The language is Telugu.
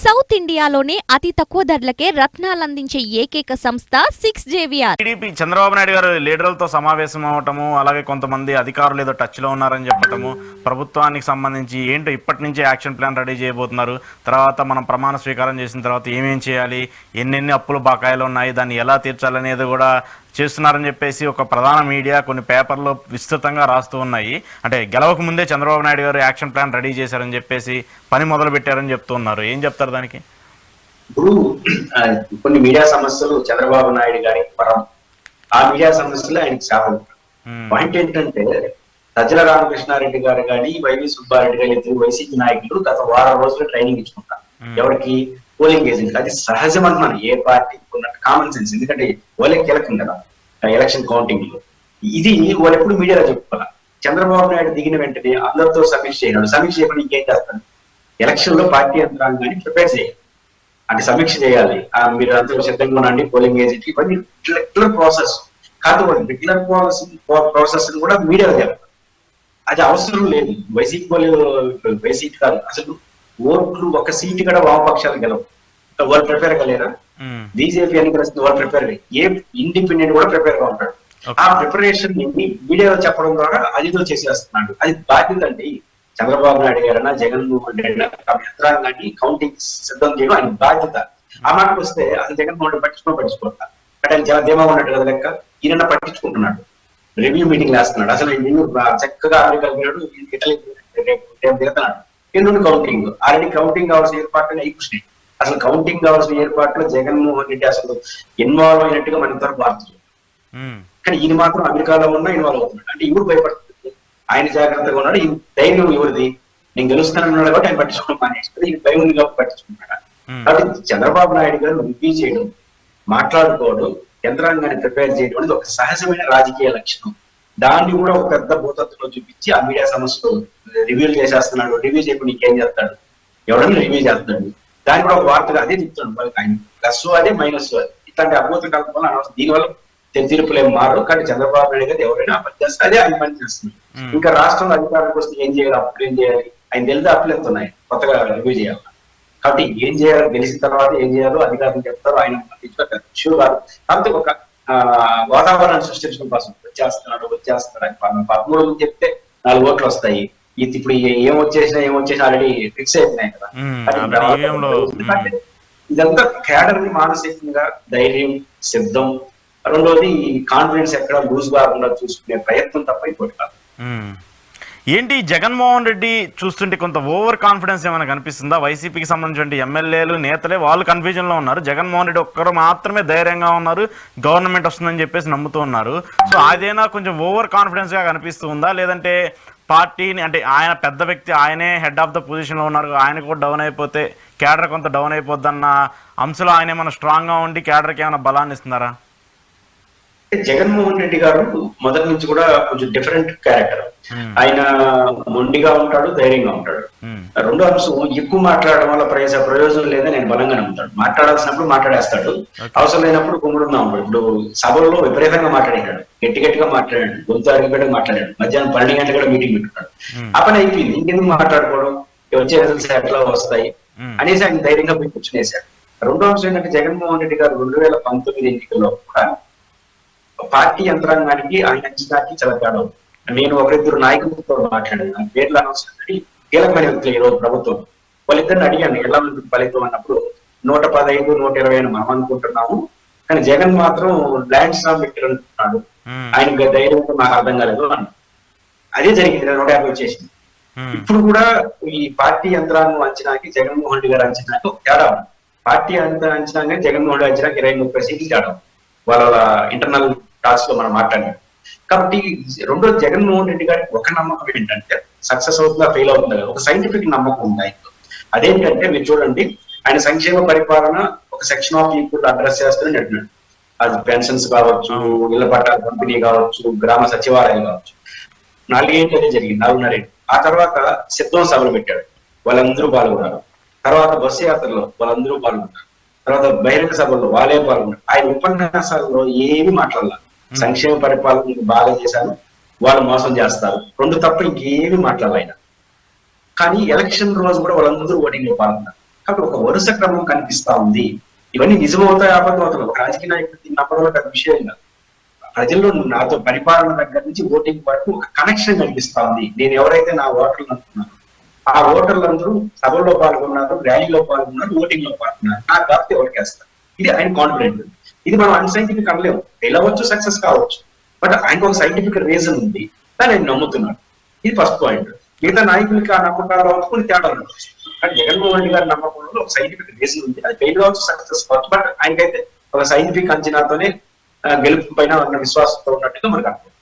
సౌత్ ఇండియాలోనే అతి తక్కువ ధరలకే రత్నాలందించే ఏకైక సంస్థ 6JVR. టీడీపీ చంద్రబాబు నాయుడు గారు లీడర్లతో సమావేశం అవటము, అలాగే కొంతమంది అధికారులు ఏదో టచ్ లో ఉన్నారని చెప్పటము, ప్రభుత్వానికి సంబంధించి ఏంటో ఇప్పటి నుంచే యాక్షన్ ప్లాన్ రెడీ చేయబోతున్నారు, తర్వాత మనం ప్రమాణ స్వీకారం చేసిన తర్వాత ఏమేం చేయాలి, ఎన్నెన్ని అప్పులు బకాయిలు ఉన్నాయి, దాన్ని ఎలా తీర్చాలనేది కూడా చేస్తున్నారని చెప్పేసి ఒక ప్రధాన మీడియా కొన్ని పేపర్లో విస్తృతంగా రాస్తూ ఉన్నాయి. అంటే గెలవక ముందే చంద్రబాబు నాయుడు గారు యాక్షన్ ప్లాన్ రెడీ చేశారని చెప్పేసి పని మొదలు పెట్టారని చెప్తున్నారు. ఏం చెప్తారు దానికి? ఇప్పుడు కొన్ని మీడియా సమస్యలు చంద్రబాబు నాయుడు గారికి పరం, ఆ మీడియా సమస్యలు ఆయనకి శాపం. పాయింట్ ఏంటంటే సజ్జల రామకృష్ణారెడ్డి గారు కానీ వైవి సుబ్బారెడ్డి గారు ఇద్దరు వైసీపీ నాయకులు గత వారం రోజులు ట్రైనింగ్ ఇచ్చుకుంటారు. ఎవరికి? Polling agent. అది సహజం అంటున్నాను, ఏ పార్టీ ఉన్నట్టు కామన్ సెన్స్. ఎందుకంటే వాళ్ళే కీలకం కదా ఎలక్షన్ కౌంటింగ్ లో. ఇది వాళ్ళు ఎప్పుడు మీడియాలో చెప్పుకోవాలి. చంద్రబాబు నాయుడు దిగిన వెంటనే అందరితో సమీక్ష చేయడం. సమీక్ష చేయకుండా ఇంకేం చేస్తాను? ఎలక్షన్ లో పార్టీ యంత్రాంగాన్ని ప్రిపేర్ చేయాలి, అంటే సమీక్ష చేయాలి. మీరు అంతా సిద్ధంగా ఉండండి, పోలింగ్ ఏజెంట్, ఇవన్నీ రెగ్యులర్ ప్రాసెస్ కాదు. రెగ్యులర్ ప్రాసెస్ కూడా మీడియాలో చెప్పాలి. అది అవసరం లేదు. వైసీపీ కాదు అసలు ఓట్లు ఒక సీటు కూడా వామపక్షాలు గెలవు. వాళ్ళు ప్రిపేర్ కాలేరా? బీజేపీ ఎన్నికలు వస్తుంది, వాళ్ళు ప్రిపేర్. ఏ ఇండిపెండెంట్ కూడా ప్రిపేర్ గా ఉంటాడు. ఆ ప్రిపరేషన్ మీడియాలో చెప్పడం ద్వారా అదితో చేసేస్తున్నాడు. అది బాధ్యత అండి. చంద్రబాబు నాయుడు గారైనా జగన్మోహన్ రెడ్డి యంత్రాంగాన్ని కౌంటింగ్ సిద్ధం చేయడం ఆయన బాధ్యత. ఆ మాటకు వస్తే అసలు జగన్మోహన్ రెడ్డి పట్టించుకుంటా అంటే ఆయన చాలా ధీమాగా ఉన్నట్టు కదా లెక్క. ఈయన పట్టించుకుంటున్నాడు, రివ్యూ మీటింగ్ వేస్తున్నాడు. అసలు చక్కగా అమెరికా వెళ్ళాడు, ఇటలీ రేపు దిగుతున్నాడు. ఎందుకు కౌంటింగ్? ఆల్రెడీ కౌంటింగ్ కావాల్సిన ఏర్పాట్లు అయిపోయినాయి. అసలు కౌంటింగ్ కావాల్సిన ఏర్పాట్లు జగన్మోహన్ రెడ్డి అసలు ఇన్వాల్వ్ అయినట్టుగా మన ఇంతవరకు భారతీయ. కానీ ఈయన మాత్రం అమెరికాలో ఉన్నా ఇన్వాల్వ్ అవుతున్నాడు. అంటే ఇప్పుడు భయపడుతుంది, ఆయన జాగ్రత్తగా ఉన్నాడు. ఈ ధైర్యం ఎవరిది? నేను గెలుస్తానన్నాడు కాబట్టి ఆయన పట్టించుకోవడం మానేస్తుంది. ఈ భయం ఉంది కాబట్టి పట్టించుకుంటాడు. కాబట్టి చంద్రబాబు నాయుడు గారు రివ్యూ చేయడం, మాట్లాడుకోవడం, యంత్రాంగాన్ని ప్రిపేర్ చేయడం అనేది ఒక సహజమైన రాజకీయ లక్షణం. దాన్ని కూడా ఒక పెద్ద భూతత్వంలో చూపించి ఆ మీడియా సమస్యలు రివ్యూలు చేసేస్తున్నాడు. రివ్యూ చేయకుండా ఇంకేం చేస్తాడు? ఎవడన్నా రివ్యూ చేస్తాడు. దాన్ని కూడా ఒక వార్తగా అదే చెప్తున్నాడు. ఆయన ప్లస్ అదే మైనస్ అది. ఇట్లాంటి అద్భుత కల్పన అనవసరం. దీనివల్ల తీర్పులు ఏం మారు. కానీ చంద్రబాబు నాయుడు గారు ఎవరైనా పని చేస్తే అదే ఆయన పని చేస్తున్నారు. ఇంకా రాష్ట్రంలో అధికారానికి వస్తే ఏం చేయాలి, అప్పులు ఏం చేయాలి? ఆయన తెలితే అప్పులు ఎంత ఉన్నాయి, కొత్తగా రివ్యూ చేయాలి. కాబట్టి ఏం చేయాలో గెలిచిన తర్వాత ఏం చేయాలో అధికారులు చెప్తారు. ఆయన ఇష్యూ కాదు. కాబట్టి ఒక వాతావరణాన్ని సృష్టించడం కోసం వచ్చేస్తున్నాడు అని 13 చెప్తే 4 ఓట్లు వస్తాయి. ఇప్పుడు ఏమొచ్చేసినా ఆల్రెడీ ఫిక్స్ అయిపోయినాయి కదా. ఇదంతా కేడర్ ని మానసికంగా ధైర్యం, సిద్ధం, రెండోది కాన్ఫిడెన్స్ ఎక్కడ లూజ్ కాకుండా చూసుకునే ప్రయత్నం తప్ప ఇంకోటి కాదు. ఏంటి జగన్మోహన్ రెడ్డి చూస్తుంటే కొంత ఓవర్ కాన్ఫిడెన్స్ ఏమైనా కనిపిస్తుందా? వైసీపీకి సంబంధించిన ఎమ్మెల్యేలు, నేతలే వాళ్ళు కన్ఫ్యూజన్ లో ఉన్నారు. జగన్మోహన్ రెడ్డి ఒక్కరు మాత్రమే ధైర్యంగా ఉన్నారు, గవర్నమెంట్ వస్తుందని చెప్పేసి నమ్ముతూ ఉన్నారు. సో అదేనా కొంచెం ఓవర్ కాన్ఫిడెన్స్ గా కనిపిస్తూ ఉందా? లేదంటే పార్టీని, అంటే ఆయన పెద్ద వ్యక్తి, ఆయనే హెడ్ ఆఫ్ ద పొజిషన్ లో ఉన్నారు, ఆయన కూడా డౌన్ అయిపోతే క్యాడర్ కొంత డౌన్ అయిపోద్దన్న అంశంలో ఆయన ఏమైనా స్ట్రాంగ్ గా ఉండి క్యాడర్కి ఏమైనా బలాన్ని ఇస్తున్నారా? జగన్మోహన్ రెడ్డి గారు మొదటి నుంచి కూడా కొంచెం డిఫరెంట్ క్యారెక్టర్. ఆయన మొండిగా ఉంటాడు, ధైర్యంగా ఉంటాడు. రెండో అంశం, ఎక్కువ మాట్లాడడం వల్ల ప్రయోజనం లేదని నేను బలంగా నమ్ముతాడు. మాట్లాడాల్సినప్పుడు మాట్లాడేస్తాడు, అవసరం లేనప్పుడు గుమ్ముడున్నా ఉంటాడు. ఇప్పుడు సభల్లో విపరీతంగా మాట్లాడాడు, గట్టిగా మాట్లాడాడు, గొంతు అరిగిపెట్టగా మాట్లాడాడు. మధ్యాహ్నం 12 గంటలు కూడా మీటింగ్ పెట్టుకున్నాడు. ఆ పని అయిపోయింది, ఇంకెందుకు మాట్లాడుకోవడం, వచ్చే రిజల్ట్స్ ఎట్లా వస్తాయి అనేసి ఆయన ధైర్యంగా పోయి కూర్చునేశాడు. రెండో అంశం ఏంటంటే జగన్మోహన్ రెడ్డి గారు 2019 ఎన్నికల్లో కూడా పార్టీ యంత్రాంగానికి ఆయన అంచనాకి చాలా తేడా. నేను ఒకరిద్దరు నాయకులతో మాట్లాడాను, పేర్లు అనవసరం, కీలకమైన వ్యక్తులు ఈ రోజు ప్రభుత్వం. వాళ్ళిద్దరిని అడిగాను ఎలా ఉంటుంది ఫలితం అన్నప్పుడు 115, 120 అని మనం అనుకుంటున్నాము, కానీ జగన్ మాత్రం ల్యాండ్ స్లామ్ వ్యక్తులు అంటున్నాడు, ఆయన ధైర్యంతో నాకు అర్థం కాలేదు అన్న. అదే జరిగింది, 150 వచ్చేసింది. ఇప్పుడు కూడా ఈ పార్టీ యంత్రాంగం అంచనాకి జగన్మోహన్ రెడ్డి గారు అంచనాకి ఒక తేడా ఉంది. పార్టీ అంచనాకి జగన్మోహన్ రెడ్డి అంచనాకి 20-30 సీట్లు తేడా వాళ్ళ ఇంటర్నల్ టాక్స్ లో మనం మాట్లాడాం. కాబట్టి రెండో జగన్మోహన్ రెడ్డి గారికి ఒక నమ్మకం ఏంటంటే సక్సెస్ అవుతుందా ఫెయిల్ అవుతుందా, ఒక సైంటిఫిక్ నమ్మకం ఉంది ఆయనతో. అదేంటంటే మీరు చూడండి, ఆయన సంక్షేమ పరిపాలన ఒక సెక్షన్ ఆఫ్ పీపుల్ అడ్రస్ చేస్తుందని అంటున్నాడు. అది పెన్షన్స్ కావచ్చు, ఇళ్ల పట్టాల పంపిణీ కావచ్చు, గ్రామ సచివాలయం కావచ్చు. 4 ఏళ్ళు అదే జరిగింది, 4.5 ఏళ్ళు. ఆ తర్వాత సిద్ధం సభలు పెట్టాడు, వాళ్ళందరూ పాల్గొన్నారు. తర్వాత బస్సు యాత్రలో వాళ్ళందరూ పాల్గొన్నారు. తర్వాత బహిరంగ సభల్లో వాళ్ళే పాల్గొన్నారు. ఆయన ఉపన్యాసాల్లో ఏమి మాట్లాడాలి, సంక్షేమ పరిపాలన బాగా చేశారు, వాళ్ళు మోసం చేస్తారు, 2 తప్ప ఇంకేమి మాట్లాడాలి ఆయన. కానీ ఎలక్షన్ రోజు కూడా వాళ్ళందరూ ఓటింగ్ లో పాల్గొన్నారు. కాబట్టి ఒక వరుస క్రమం కనిపిస్తా ఉంది. ఇవన్నీ నిజమవుతాయి, అబద్ధం అవుతాయి. ఒక రాజకీయ నాయకుడికి నమ్మడంలో పెద్ద విషయం కాదు. ప్రజల్లో నాతో పరిపాలన దగ్గర నుంచి ఓటింగ్ వరకు ఒక కనెక్షన్ కనిపిస్తా ఉంది. నేను ఎవరైతే నా ఓటర్లు అనుకున్నాను, ఆ ఓటర్లందరూ సభల్లో పాల్గొన్నారు, ర్యాలీలో పాల్గొన్నారు, ఓటింగ్ లో పాల్గొన్నారు. నాకు కాబట్టి ఓటేస్తారు. ఇది ఆయన కాన్ఫిడెంట్. ఇది మనం అన్సైంటిఫిక్ అనలేము. వెళ్ళవచ్చు, సక్సెస్ కావచ్చు, బట్ ఆయనకు ఒక సైంటిఫిక్ రీజన్ ఉంది, దాన్ని ఆయన నమ్ముతున్నాడు. ఇది ఫస్ట్ పాయింట్. మిగతా నాయకులకి ఆ నమ్మకాలు కొన్ని తేడాలు ఉండొచ్చు. కానీ జగన్మోహన్ రెడ్డి గారి నమ్మకంలో ఒక సైంటిఫిక్ రీజన్ ఉంది. అది ఫెయిల్ కావచ్చు, సక్సెస్ కావచ్చు, బట్ ఆయనకైతే ఒక సైంటిఫిక్ అంచనాతోనే గెలుపు పైన ఉన్న విశ్వాసంతో ఉన్నట్టుగా మనకు అర్థం.